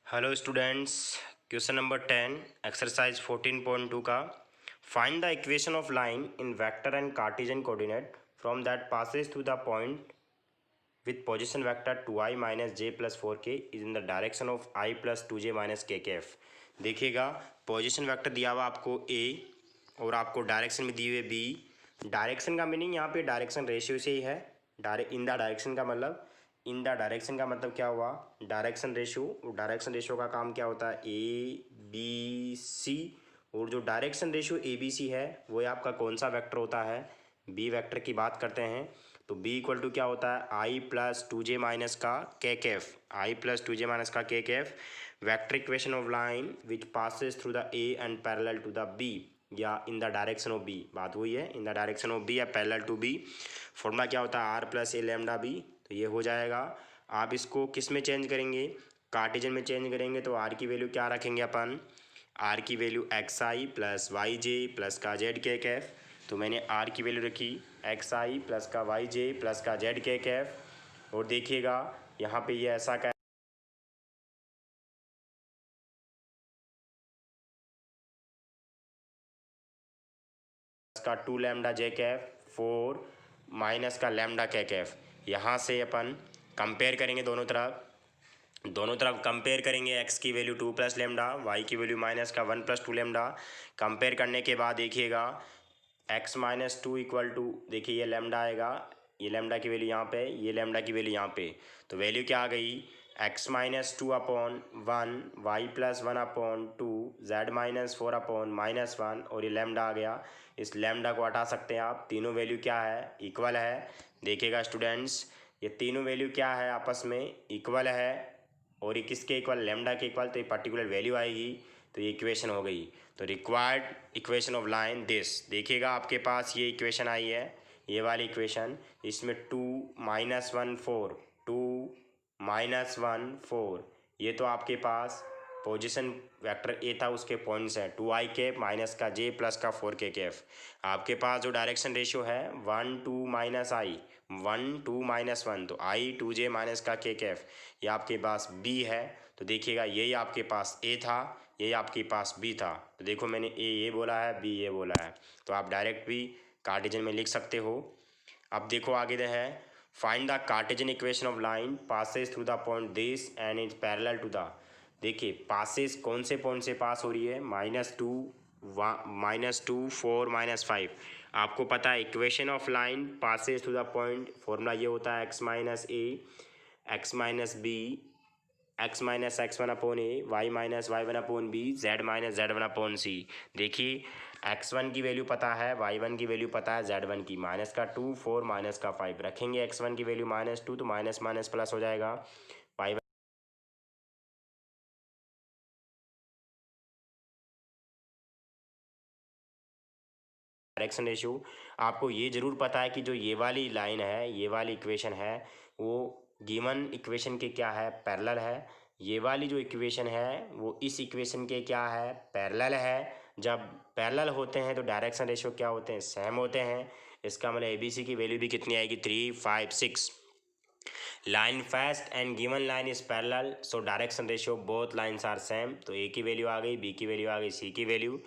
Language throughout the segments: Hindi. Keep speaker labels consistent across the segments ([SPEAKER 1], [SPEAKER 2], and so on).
[SPEAKER 1] Hello students, question number 10 exercise 14.2 का find the equation of line in vector and Cartesian coordinate from that passes through the point with position vector 2i minus j plus 4k is in the direction of I plus 2j minus kkf। देखिएगा, पोजीशन वेक्टर दिया हुआ आपको a और आपको डायरेक्शन में दी हुई b। डायरेक्शन का मीनिंग यहाँ पे डायरेक्शन रेशियो से ही है। इन द डायरेक्शन का मतलब, इन द डायरेक्शन का मतलब क्या हुआ, डायरेक्शन रेशियो। डायरेक्शन रेशियो का काम क्या होता है, ए बी सी। और जो direction ratio A B C है वो आपका कौन सा वेक्टर होता है, बी वेक्टर की बात करते हैं। तो b इक्वल टू क्या होता है, I plus two J minus का K cap, I plus two J minus का K cap. Vector equation of line which passes through the A and parallel to the B या in the direction of B, बात वही है, in the direction of B या पैरेलल टू बी। फॉर्मूला क्या होता है, R plus A lambda B. तो ये हो जाएगा। आप इसको किस में चेंज करेंगे, कार्टेशियन में चेंज करेंगे। तो आर की वैल्यू क्या रखेंगे अपन, आर की वैल्यू एक्स आई प्लस वाई जे प्लस का जेड के कैफ। तो मैंने आर की वैल्यू रखी एक्स आई प्लस का वाई जे प्लस का जेड के कैफ। और देखिएगा यहाँ पे ये ऐसा का का two lambda J cap four minus का लैम्डा के कैफ। यहाँ से अपन कंपेयर करेंगे दोनों तरफ कंपेयर करेंगे। एक्स की value two plus lambda, Y की वैल्यू माइनस का one plus two lambda. Compare करने के बाद देखिएगा X minus two equal to, देखिए ये लेमडा आएगा, ये लेमडा की वैल्यू यहाँ पे, ये लेमडा की वैल्यू यहाँ पे। तो वैल्यू क्या आ गई, X minus two upon one, Y plus one upon two, Z minus four upon minus one, और ये लेमडा आ गया। इस लेमडा को हटा सकते हैं आप, तीनों वैल्यू क्या है, इक्वल है। देखिएगा स्टूडेंट्स, ये तीनों वैल्यू क्या है, आपस में इक्वल है। और ये किसके इक्वल, लेमडा के इक्वल। तो ये पर्टिकुलर वैल्यू आएगी, तो ये इक्वेशन हो गई। तो required equation of line this, देखिएगा आपके पास ये इक्वेशन आई है, ये वाली इक्वेशन। इसमें two minus one four, two minus one four, ये तो आपके पास पोजीशन वेक्टर ए था, उसके पॉइंट्स हैं, टू आई कैप माइनस का जे प्लस का फोर के कैफ। आपके पास जो डायरेक्शन रेशियो है वन टू माइनस आई, वन टू माइनस वन, तो आई टू जे माइनस का के कैफ। ये आपके पास बी है। तो देखिएगा यही आपके पास ए था, यही आपके पास बी था। तो देखो मैंने ए ये बोला है, बी ये बोला है, तो आप डायरेक्ट भी कार्टेशियन में लिख सकते हो। अब देखो आगे दे है, find the Cartesian equation of line passes through the point this and is parallel to the. देखिए पासेस कौन से पॉइंट से पास हो रही है, minus two four minus five. आपको पता है equation of line passes through the point, formula ये होता है X minus A, X minus B, X minus X one upon A, Y minus Y one upon B, Z minus Z one upon सी। देखिए एक्स वन की वैल्यू पता है, वाई वन की वैल्यू पता है, जेड वन की, माइनस का टू फोर माइनस का फाइव रखेंगे। एक्स वन की वैल्यू माइनस टू, तो माइनस माइनस प्लस हो जाएगा। वाई डायरेक्शन रेशियो, आपको ये ज़रूर पता है कि जो ये वाली लाइन है, ये वाली इक्वेशन है, वो गिवन इक्वेशन के क्या है, पैरेलल है। ये वाली जो इक्वेशन है वो इस इक्वेशन के क्या है, पैरेलल है। जब पैरेलल होते हैं तो डायरेक्शन रेशियो क्या होते हैं, सेम होते हैं। इसका मतलब ए बी सी की वैल्यू भी कितनी आएगी, three five six. Line first and given line is parallel, so direction ratio both lines are same. तो ए की वैल्यू आ गई, बी की वैल्यू आ गई, सी की वैल्यू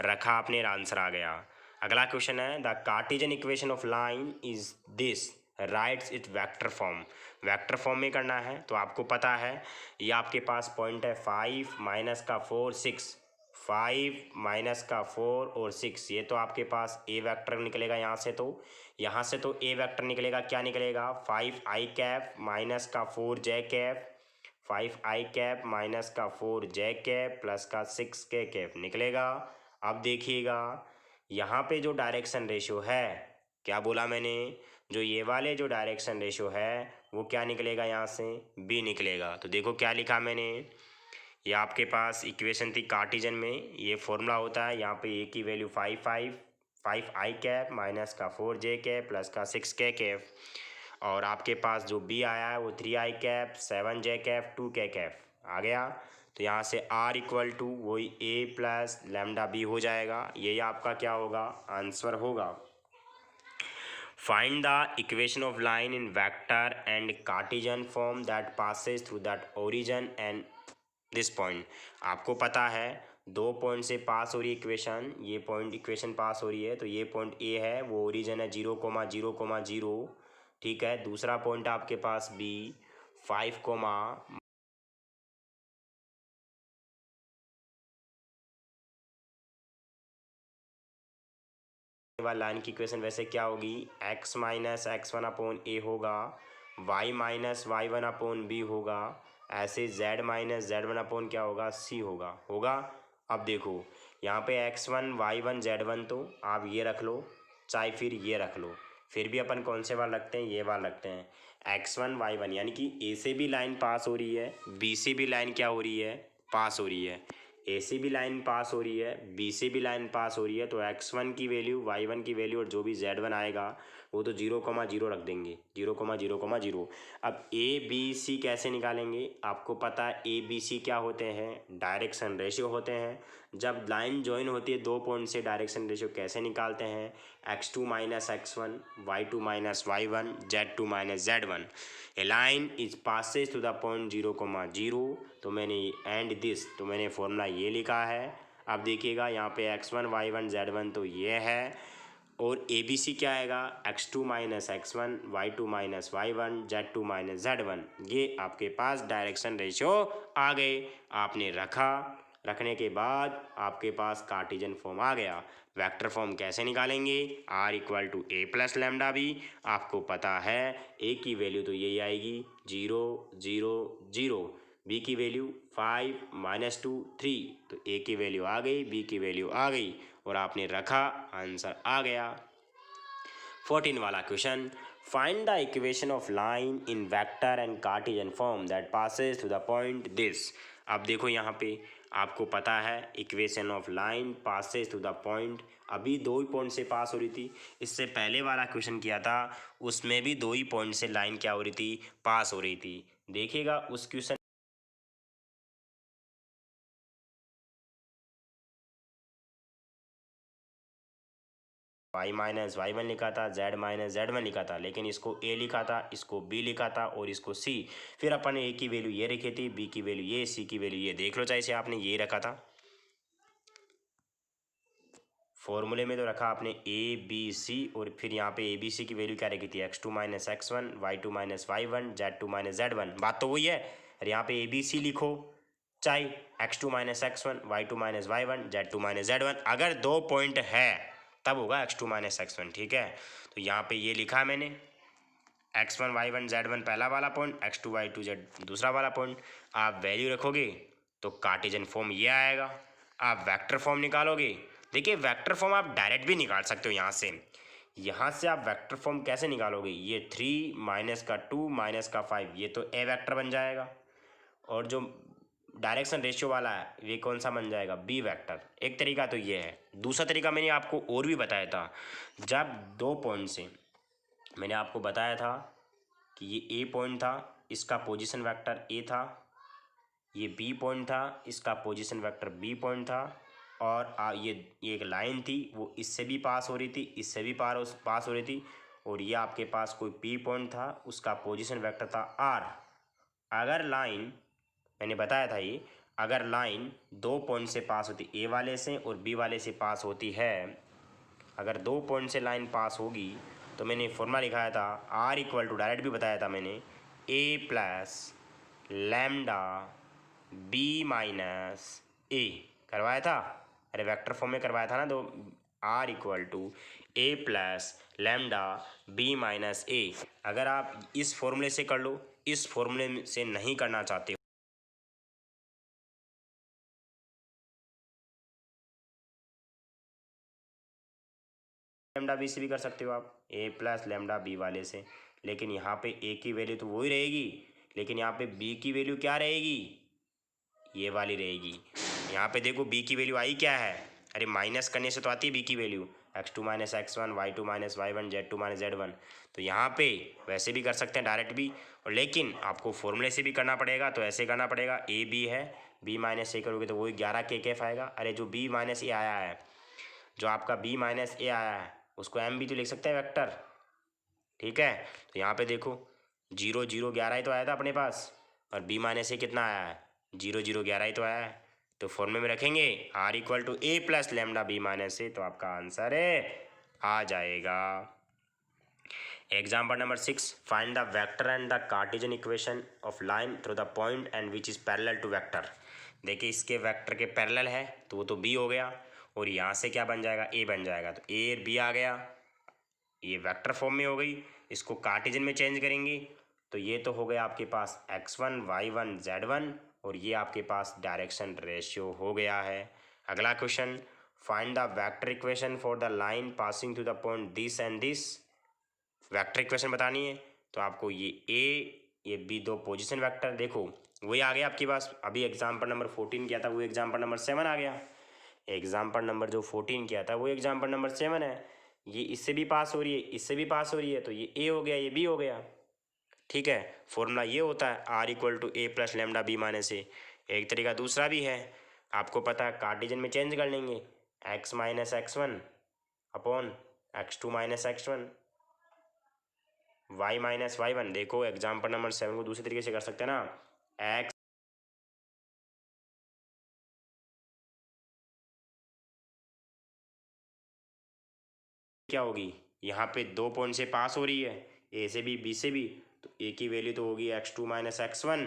[SPEAKER 1] रखा आपने, आंसर आ गया। अगला क्वेश्चन है, the Cartesian equation of line is this, rights it vector form. Vector form में करना है। तो आपको पता है ये आपके पास पॉइंट है फाइव माइनस का फोर सिक्स, फाइव माइनस का फोर और सिक्स, ये तो आपके पास ए वेक्टर निकलेगा। यहाँ से तो ए वेक्टर निकलेगा, क्या निकलेगा, फाइव आई कैप माइनस का four J cap, five I cap minus का फोर जे कैप प्लस का सिक्स के कैप निकलेगा। अब देखिएगा यहाँ पे जो डायरेक्शन रेशियो है, क्या बोला मैंने, जो ये वाले जो डायरेक्शन रेशियो है वो क्या निकलेगा, यहाँ से बी निकलेगा। तो देखो क्या लिखा मैंने, ये आपके पास इक्वेशन थी कार्टेशियन में, ये फॉर्मूला होता है। यहाँ पे ए की value five five, five I cap minus का फोर जे कैप प्लस का सिक्स के कैप, और आपके पास जो बी आया है वो three I cap seven J cap two K cap आ गया। तो यहाँ से आर इक्वल टू वही ए प्लस लैम्डा बी हो जाएगा। यही आपका क्या होगा, आंसर होगा। Find the equation of line in vector and Cartesian form that passes through that origin and this point. आपको पता है 2 पॉइंट से पास हो रही इक्वेशन, ये पॉइंट इक्वेशन पास हो रही है, तो ये पॉइंट ए है, वो ओरिजिन है 0,0,0। ठीक है, दूसरा पॉइंट आपके पास बी 5, लाइन की इक्वेशन वैसे क्या होगी, x माइनस x1 अपॉन ए होगा, y minus y1 upon B होगा, ऐसे z माइनस z1 अपॉन क्या होगा, c होगा। अब देखो यहाँ पे x1 y1 z1 तो आप ये रख लो, चाहे फिर ये रख लो, फिर भी अपन कौन से वाला रखते हैं, ये वाला रखते हैं। x1 y1 यानी कि ए से भी लाइन पास हो रही है, बी से भी लाइन क्या हो रही है, पास हो रही है। ए से भी लाइन पास हो रही है, बी से भी लाइन पास हो रही है, तो x1 की वैल्यू, y1 की वैल्यू और जो भी z1 आएगा वो तो 0,0 रख देंगे, 0,0,0। अब ए बी सी कैसे निकालेंगे, आपको पता है ए बी सी क्या होते हैं, डायरेक्शन रेशियो होते हैं। जब लाइन ज्वाइन होती है 2 पॉइंट से, डायरेक्शन रेशियो कैसे निकालते हैं, x2 minus x1, y2 minus y1, z2 minus z1। A line is passes to the point 0,0, तो मैंने एंड दिस, तो मैंने फॉर्मूला ये लिखा है। अब देखिएगा यहाँ पे x1 y1 z1 तो ये है, और ए बी सी क्या आएगा, x2 minus x1, y2 minus y1, z2 minus z1। ये आपके पास डायरेक्शन रेशियो आ गए, आपने रखने के बाद आपके पास कार्टेशियन फॉर्म आ गया। वेक्टर फॉर्म कैसे निकालेंगे, r equal to A plus lambda B. आपको पता है a की वैल्यू तो यही आएगी 0, 0, 0, b की वैल्यू 5, -2, 3, तो a की वैल्यू आ गई, b की वैल्यू आ गई, और आपने रखा, आंसर आ गया। 14 वाला question, find the equation of line in vector and Cartesian form that passes through the point this. अब देखो यहाँ पे आपको पता है equation of line passes through the point, अभी 2 ही पॉइंट से पास हो रही थी। इससे पहले वाला क्वेश्चन किया था, उसमें भी 2 ही पॉइंट से लाइन क्या हो रही थी, पास हो रही थी। देखिएगा उस क्वेश्चन y माइनस y1 लिखा था, z माइनस z1 लिखा था, लेकिन इसको a लिखा था, इसको b लिखा था और इसको c। फिर अपन a की वैल्यू ये रखी थी, b की वैल्यू ये, c की वैल्यू ये। देख लो, चाहे से आपने ये रखा था, फॉर्मूले में तो रखा आपने ए बी सी, और फिर यहाँ पे ए बी सी की वैल्यू क्या रखी थी, x2 minus x1, y2 minus y1, z2 minus z1। बात तो वही है, और यहाँ पे ए बी सी लिखो, चाहे x2 minus x1, y2 minus y1, z2 minus z1। अगर 2 पॉइंट है तब होगा x2 माइनस x1, ठीक है। तो यहाँ पे ये लिखा मैंने, x1 y1 z1 पहला वाला पॉइंट, x2 y2 z दूसरा वाला पॉइंट। आप वैल्यू रखोगे तो कार्टेशियन फॉर्म ये आएगा। आप वेक्टर फॉर्म निकालोगे, देखिए वेक्टर फॉर्म आप डायरेक्ट भी निकाल सकते हो यहाँ से आप वेक्टर फॉर्म कैसे निकालोगे, ये 3 माइनस का 2 माइनस का 5, ये तो ए वेक्टर बन जाएगा, और जो डायरेक्शन रेशियो वाला है ये कौन सा बन जाएगा, बी वेक्टर। एक तरीका तो ये है। दूसरा तरीका मैंने आपको और भी बताया था, जब 2 पॉइंट से, मैंने आपको बताया था कि ये ए पॉइंट था, इसका पोजीशन वेक्टर ए था, ये बी पॉइंट था, इसका पोजीशन वेक्टर बी पॉइंट था, और ये एक लाइन थी, वो इससे भी पास हो रही थी, इससे भी पास हो रही थी, और ये आपके पास कोई पी पॉइंट था, उसका पोजीशन वेक्टर था आर। अगर लाइन, मैंने बताया था ये, अगर लाइन 2 पॉइंट से पास होती, ए वाले से और बी वाले से पास होती है, अगर 2 पॉइंट से लाइन पास होगी, तो मैंने फॉर्मूला लिखाया था, आर इक्वल टू, डायरेक्ट भी बताया था मैंने, ए प्लस लैम्डा बी माइनस ए करवाया था। अरे वेक्टर फॉर्म में करवाया था ना, तो R equal to A plus lambda B minus A. अगर आप इस फॉर्मूले से कर लो, इस फॉर्मूले से नहीं करना चाहते, लैम्डा बी से भी कर सकते हो आप, ए प्लस लैम्डा बी वाले से। लेकिन यहाँ पे ए की वैल्यू तो वही रहेगी, लेकिन यहाँ पे बी की वैल्यू क्या रहेगी, ये वाली रहेगी। यहाँ पे देखो बी की वैल्यू आई क्या है, अरे माइनस करने से तो आती है बी की value, x2 minus x1, y2 minus y1, z2 minus z1। तो यहाँ पे वैसे भी कर सकते हैं डायरेक्ट भी, और लेकिन आपको फॉर्मूले से भी करना पड़ेगा, तो ऐसे करना पड़ेगा, ए बी है, बी माइनस ए करोगे तो वही 11 के एफ आएगा। अरे जो बी माइनस ए आया है, जो आपका बी माइनस ए आया है, उसको एम भी तो लिख सकते हैं वेक्टर, ठीक है। तो यहाँ पे देखो 0, 0, 11 ही तो आया था अपने पास, और बी माइनस ए कितना आया है, जीरो जीरो 11 ही तो आया है। तो फॉर्मूले में रखेंगे R equal to A plus lambda B minus A, तो आपका आंसर आ जाएगा। Example number 6, find the vector and the Cartesian equation of line through the point and which is parallel to vector. देखिए इसके वेक्टर के पैरेलल है तो वो तो बी हो गया, और यहाँ से क्या बन जाएगा, ए बन जाएगा, तो ए बी आ गया, ये वेक्टर फॉर्म में हो गई। इसको कार्टेशियन में चेंज करेंगे तो ये तो हो गया आपके पास x1 y1 z1, और ये आपके पास डायरेक्शन रेशियो हो गया है। अगला question, find the vector equation for the line passing through the point this and this. Vector equation बतानी है तो आपको ये ए ये बी दो पोजीशन वेक्टर, देखो वही आ गया आपके पास। अभी एग्जाम्पल नंबर 14 किया था वो एग्जाम्पल नंबर 7 आ गया। एग्जाम्पल नंबर जो 14 किया था वो एग्जाम्पल नंबर 7 है। ये इससे भी पास हो रही है, इससे भी पास हो रही है, तो ये ए हो गया, ये बी हो गया। ठीक है, फॉर्मूला ये होता है R equal to A plus lambda B minus A. एक तरीका दूसरा भी है, आपको पता है कार्टेशियन में चेंज कर लेंगे, X minus X one upon X two minus X one, Y minus Y one. देखो एग्जाम्पल नंबर 7 को दूसरे तरीके से कर सकते हैं ना, एक्स क्या होगी, यहाँ पे दो पॉइंट से पास हो रही है, ए से भी बी से भी, तो ए की वैल्यू तो होगी X two minus X one,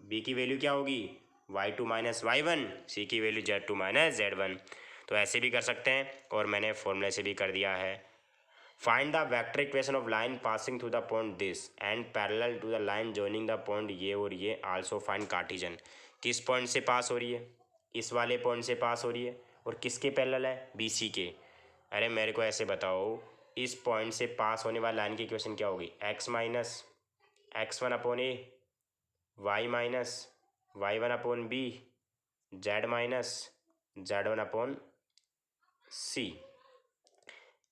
[SPEAKER 1] B की वैल्यू क्या होगी Y two minus Y one, C की value Z two minus Z one. तो ऐसे भी कर सकते हैं, और मैंने फॉर्मूले से भी कर दिया है। Find the vector equation of line passing through the point this and parallel to the line joining the point ये और ये, आल्सो फाइंड कार्टेशियन। किस पॉइंट से पास हो रही है, इस वाले पॉइंट से पास हो रही है, और किसके पैरेलल है, बी सी के। अरे मेरे को ऐसे बताओ, इस पॉइंट से पास होने वाली लाइन की इक्वेशन क्या होगी, X minus X one upon A, Y minus Y one upon B, Z minus Z one upon C.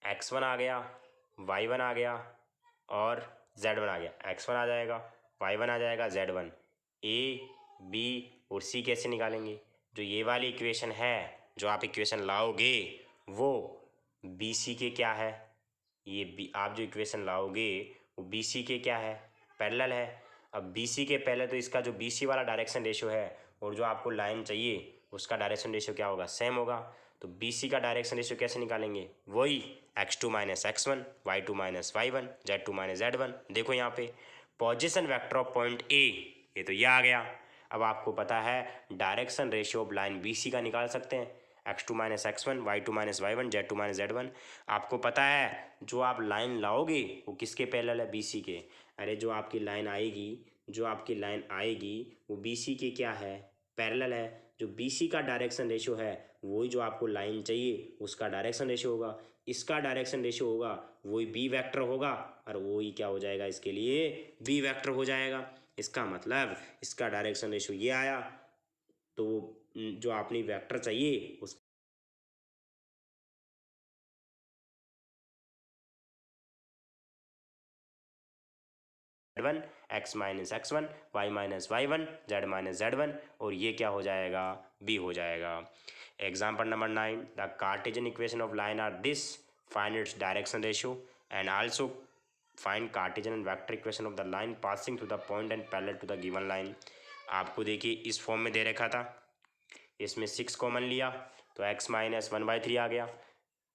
[SPEAKER 1] X one आ गया, वाई वन आ गया, और जेड वन आ गया। एक्स वन आ जाएगा, वाई वन आ जाएगा, जेड वन। ए बी और सी कैसे निकालेंगे, जो ये वाली इक्वेशन है, जो आप इक्वेशन लाओगे वो बी सी के क्या है, ये बी आप जो इक्वेशन लाओगे वो बी सी के क्या है, पैरेलल है। अब बी सी के पहले तो इसका जो बी सी वाला डायरेक्शन रेशियो है और जो आपको लाइन चाहिए उसका डायरेक्शन रेशियो क्या होगा, सेम होगा। तो बी सी का डायरेक्शन रेशियो कैसे निकालेंगे, वही X two minus X one, Y two minus Y one, Z two minus Z one. देखो यहाँ पे position vector of point A, ये तो ये आ गया। अब आपको पता है direction ratio of line B C का निकाल सकते हैं, X two minus X one, Y two minus Y one, Z two minus Z one. आपको पता है जो आप लाइन लाओगे वो किसके पैरेलल है, बी सी के। अरे जो आपकी लाइन आएगी, जो आपकी लाइन आएगी वो बी सी के क्या है, पैरेलल है। जो बी सी का डायरेक्शन रेशियो है वही जो आपको लाइन चाहिए उसका डायरेक्शन रेशियो होगा, इसका डायरेक्शन रेशियो होगा वही बी वेक्टर होगा, और वही क्या हो जाएगा इसके लिए, बी वेक्टर हो जाएगा। इसका मतलब इसका डायरेक्शन रेशियो ये आया, तो जो आपने वेक्टर चाहिए उस one, X minus X one, Y minus Y one, Z minus Z one, और ये क्या हो जाएगा, बी हो जाएगा। Example number 9, the Cartesian equation of line are this, find its direction ratio and also find Cartesian and vector equation of the line passing through the point and parallel to the given line. आपको देखिए इस फॉर्म में दे रखा था, इसमें 6 कॉमन लिया तो x minus one by three आ गया,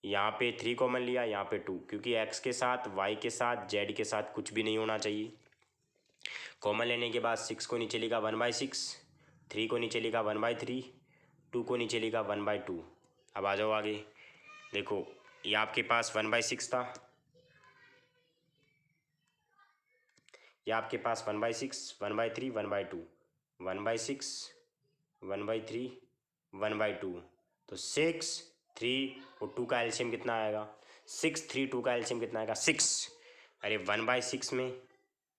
[SPEAKER 1] यहाँ पे 3 कॉमन लिया, यहाँ पे 2, क्योंकि x के साथ y के साथ z के साथ कुछ भी नहीं होना चाहिए। कॉमन लेने के बाद 6 को नीचे लिखा 1/6, 3 को नीचे लिखा 1/3, 2 को नीचे लिखा 1/2। अब आ जाओ आगे, देखो ये आपके पास 1/6 था, ये आपके पास 1/6, 1/3, 1/2, 1/6, 1/3, 1/2, तो 6, 3 और 2 का एलसीएम कितना आएगा, 6, 3, 2 का एलसीएम कितना आएगा 6। अरे 1/6 में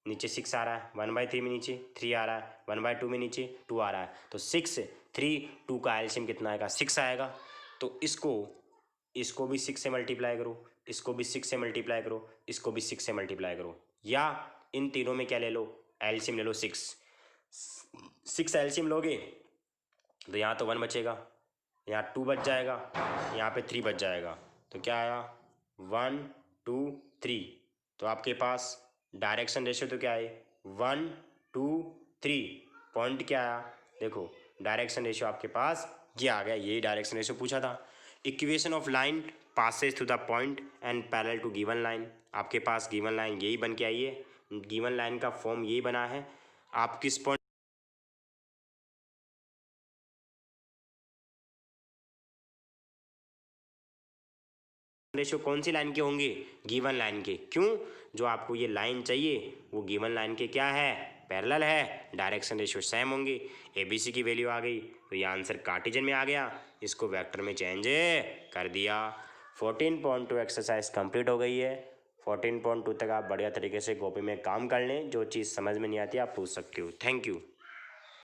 [SPEAKER 1] नीचे 6 आ रहा है, 1/3 में नीचे 3 आ रहा है, 1/2 में नीचे 2 आ रहा है, तो 6, 3, 2 का एलसीएम कितना आएगा, 6 आएगा। तो इसको भी 6 से मल्टीप्लाई करो, इसको भी 6 से मल्टीप्लाई करो, इसको भी 6 से मल्टीप्लाई करो, या इन तीनों में क्या ले लो, एलसीएम ले लो 6। 6 एलसीएम लोगे तो यहाँ तो 1 बचेगा, यहाँ 2 बच जाएगा, यहाँ पे 3 बच जाएगा, तो क्या आया 1, 2, 3। तो आपके पास डायरेक्शन रेशियो तो क्या है 1, 2, 3, पॉइंट क्या आया, देखो डायरेक्शन रेशियो आपके पास ये आ गया, यही डायरेक्शन रेशियो पूछा था। Equation of line passes through the point and parallel to given line, आपके पास गिवन लाइन यही बन के आई है, गिवन लाइन का फॉर्म यही बना है। आप किस पॉइंट रेशियो कौन सी लाइन के होंगे, गिवन लाइन के, क्यों, जो आपको ये लाइन चाहिए वो गिवन लाइन के क्या है, पैरेलल है, डायरेक्शन रेशियो सेम होंगे। ABC की वैल्यू आ गई, तो ये आंसर कार्टेशियन में आ गया, इसको वेक्टर में चेंज कर दिया। 14.2 एक्सरसाइज कंप्लीट हो गई है। 14.2 तक आप बढ़िया तरीके से कॉपी में काम कर लें, जो चीज़ समझ में नहीं आती आप पूछ सकते हो। Thank you.